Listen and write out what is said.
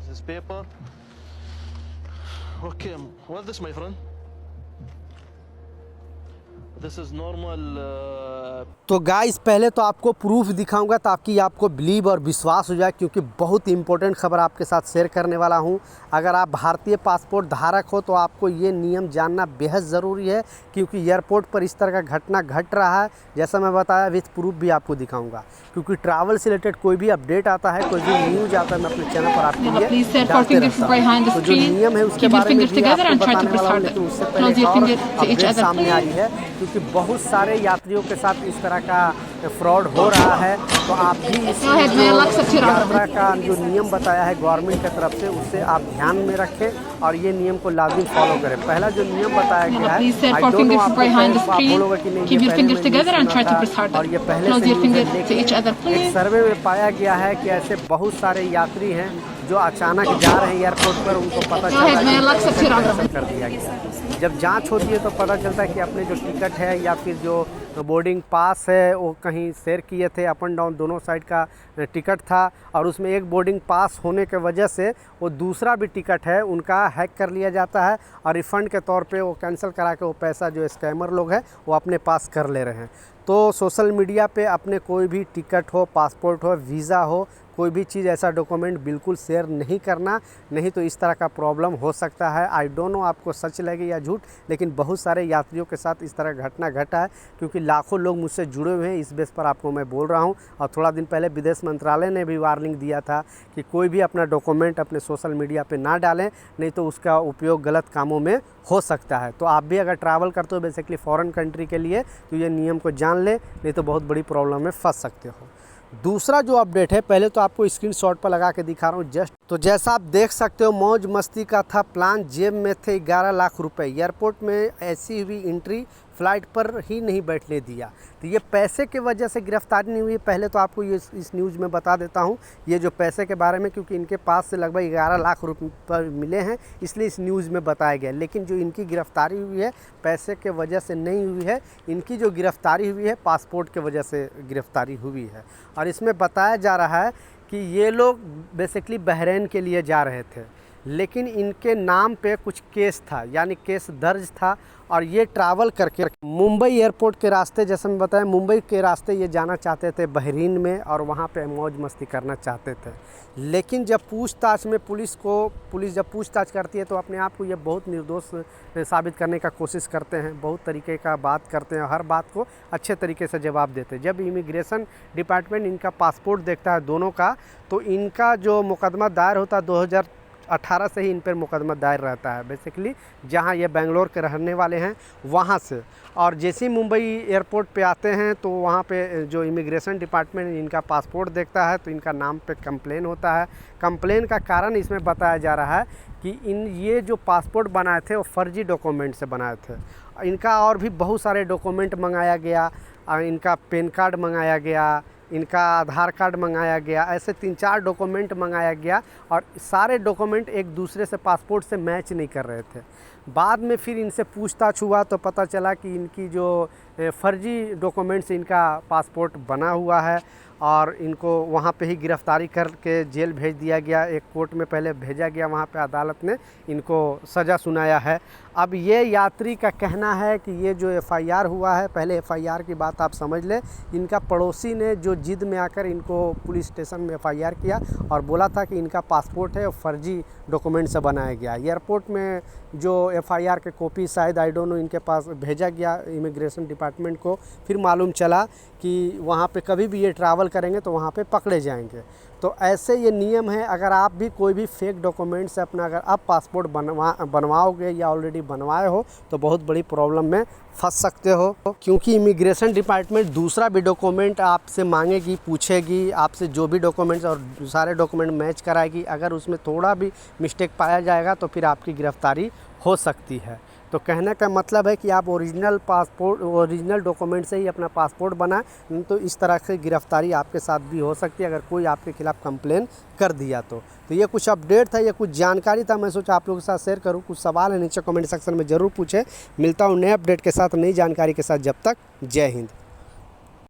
his paper. Okay, what's this, my friend? This is normal. तो guys पहले तो आपको प्रूफ दिखाऊंगा ताकि आपको बिलीव और विश्वास हो जाए, क्योंकि बहुत इंपॉर्टेंट खबर आपके साथ शेयर करने वाला हूं। अगर आप भारतीय पासपोर्ट धारक हो तो आपको ये नियम जानना बेहद ज़रूरी है, क्योंकि एयरपोर्ट पर इस तरह का घटना घट रहा है। जैसा मैं बताया विथ प्रूफ भी आपको दिखाऊंगा, क्योंकि ट्रैवल से रिलेटेड कोई भी अपडेट आता है, कोई भी न्यूज़ आता है, मैं अपने चैनल पर आपके लिए डालते रहता हूं। तो जो नियम है उसके बारे में भी आपको बताने वाला हूं, लेकिन उससे पहले और अपडेट सामने आ रही है, क्योंकि बहुत सारे यात्रियों के साथ इस तरह का फ्रॉड हो रहा है। तो आप भी इस यात्रा का जो नियम बताया है गवर्नमेंट की तरफ से, उससे आप ध्यान में रखें और ये नियम को लाजिम फॉलो करें। पहला जो नियम बताया गया है, आई डोंट नो आप बोलोगे कि नहीं ये पहले था और ये पहले से, लेकिन एक सर्वे में पाया गया है कि ऐसे बहुत सारे यात्री हैं जो अचानक जा रहे हैं एयरपोर्ट पर, उनको पता चला कर दिया गया। जब जांच होती है तो पता चलता है कि अपने जो टिकट है या फिर जो बोर्डिंग पास है वो कहीं शेयर किए थे, अप एंड डाउन दोनों साइड का टिकट था, और उसमें एक बोर्डिंग पास होने के वजह से वो दूसरा भी टिकट है उनका हैक कर लिया जाता है और रिफ़ंड के तौर पे वो कैंसिल करा के वो पैसा जो स्कैमर लोग हैं वो अपने पास कर ले रहे हैं। तो सोशल मीडिया पे अपने कोई भी टिकट हो, पासपोर्ट हो, वीज़ा हो, कोई भी चीज़ ऐसा डॉक्यूमेंट बिल्कुल शेयर नहीं करना, नहीं तो इस तरह का प्रॉब्लम हो सकता है। आई डोंट नो आपको सच लगे या झूठ, लेकिन बहुत सारे यात्रियों के साथ इस तरह घटना घटा है, क्योंकि लाखों लोग मुझसे जुड़े हुए हैं। इस बेस पर आपको मैं बोल रहा हूं। और थोड़ा दिन पहले विदेश मंत्रालय ने भी वार्निंग दिया था कि कोई भी अपना डॉक्यूमेंट अपने सोशल मीडिया पर ना डालें, नहीं तो उसका उपयोग गलत कामों में हो सकता है। तो आप भी अगर ट्रैवल करते हो बेसिकली फॉरेन कंट्री के लिए, तो ये नियम को जान ले, नहीं तो बहुत बड़ी प्रॉब्लम में फंस सकते हो। दूसरा जो अपडेट है, पहले तो आपको स्क्रीनशॉट पर लगा के दिखा रहा हूँ जस्ट। तो जैसा आप देख सकते हो मौज मस्ती का था प्लान, जेब में थे 11 लाख रुपए। एयरपोर्ट में ऐसी हुई एंट्री, फ़्लाइट पर ही नहीं बैठने दिया। तो ये पैसे के वजह से गिरफ्तारी नहीं हुई। पहले तो आपको ये इस न्यूज़ में बता देता हूँ ये जो पैसे के बारे में, क्योंकि इनके पास से लगभग 11 लाख रुपये मिले हैं, इसलिए इस न्यूज़ में बताया गया। लेकिन जो इनकी गिरफ्तारी हुई है पैसे के वजह से नहीं हुई है, इनकी जो गिरफ्तारी हुई है पासपोर्ट के वजह से गिरफ्तारी हुई है। और इसमें बताया जा रहा है कि ये लोग बेसिकली बहरीन के लिए जा रहे थे, लेकिन इनके नाम पे कुछ केस था, यानी केस दर्ज था, और ये ट्रैवल करके मुंबई एयरपोर्ट के रास्ते, जैसे मैं बताया मुंबई के रास्ते ये जाना चाहते थे बहरीन में, और वहाँ पे मौज मस्ती करना चाहते थे। लेकिन जब पूछताछ में पुलिस जब पूछताछ करती है तो अपने आप को ये बहुत निर्दोष साबित करने का कोशिश करते हैं, बहुत तरीके का बात करते हैं, हर बात को अच्छे तरीके से जवाब देते हैं। जब इमिग्रेशन डिपार्टमेंट इनका पासपोर्ट देखता है दोनों का, तो इनका जो मुकदमा दायर होता है 2018 से ही इन पर मुकदमा दायर रहता है, बेसिकली जहां ये बेंगलोर के रहने वाले हैं वहां से। और जैसे ही मुंबई एयरपोर्ट पे आते हैं तो वहां पे जो इमिग्रेशन डिपार्टमेंट इनका पासपोर्ट देखता है तो इनका नाम पे कंप्लेन होता है। कंप्लेन का कारण इसमें बताया जा रहा है कि ये जो पासपोर्ट बनाए थे वो फर्जी डॉक्यूमेंट से बनाए थे। इनका और भी बहुत सारे डॉक्यूमेंट मंगाया गया, इनका पैन कार्ड मंगाया गया, इनका आधार कार्ड मंगाया गया, ऐसे 3-4 डॉक्यूमेंट मंगाया गया, और सारे डॉक्यूमेंट एक दूसरे से पासपोर्ट से मैच नहीं कर रहे थे। बाद में फिर इनसे पूछताछ हुआ तो पता चला कि इनकी जो फर्जी डॉक्यूमेंट से इनका पासपोर्ट बना हुआ है, और इनको वहाँ पे ही गिरफ्तारी करके जेल भेज दिया गया। एक कोर्ट में पहले भेजा गया, वहाँ पे अदालत ने इनको सज़ा सुनाया है। अब ये यात्री का कहना है कि ये जो एफआईआर हुआ है, पहले एफआईआर की बात आप समझ लें, इनका पड़ोसी ने जो जिद में आकर इनको पुलिस स्टेशन में एफआईआर किया और बोला था कि इनका पासपोर्ट है फर्जी डॉक्यूमेंट से बनाया गया। एयरपोर्ट में जो एफआईआर के कॉपी शायद आई डोंट नो इनके पास भेजा गया इमिग्रेशन डिपार्टमेंट को, फिर मालूम चला कि वहाँ पे कभी भी ये ट्रैवल करेंगे तो वहाँ पे पकड़े जाएंगे। तो ऐसे ये नियम है। अगर आप भी कोई भी फेक डॉक्यूमेंट से अपना अगर आप पासपोर्ट बनवाओगे या ऑलरेडी बनवाए हो तो बहुत बड़ी प्रॉब्लम में फंस सकते हो, क्योंकि इमिग्रेशन डिपार्टमेंट दूसरा भी डॉक्यूमेंट आपसे मांगेगी, पूछेगी आपसे, जो भी डॉक्यूमेंट्स और सारे डॉक्यूमेंट मैच कराएगी। अगर उसमें थोड़ा भी मिस्टेक पाया जाएगा तो फिर आपकी गिरफ्तारी हो सकती है। तो कहने का मतलब है कि आप ओरिजिनल डॉक्यूमेंट से ही अपना पासपोर्ट बनाएं, नहीं तो इस तरह से गिरफ्तारी आपके साथ भी हो सकती है अगर कोई आपके खिलाफ़ कंप्लेन कर दिया तो ये कुछ अपडेट था, ये कुछ जानकारी था, मैं सोचा आप लोगों के साथ शेयर करूं। कुछ सवाल है नीचे कमेंट सेक्शन में ज़रूर पूछें। मिलता हूं नए अपडेट के साथ, नई जानकारी के साथ। जब तक जय हिंद।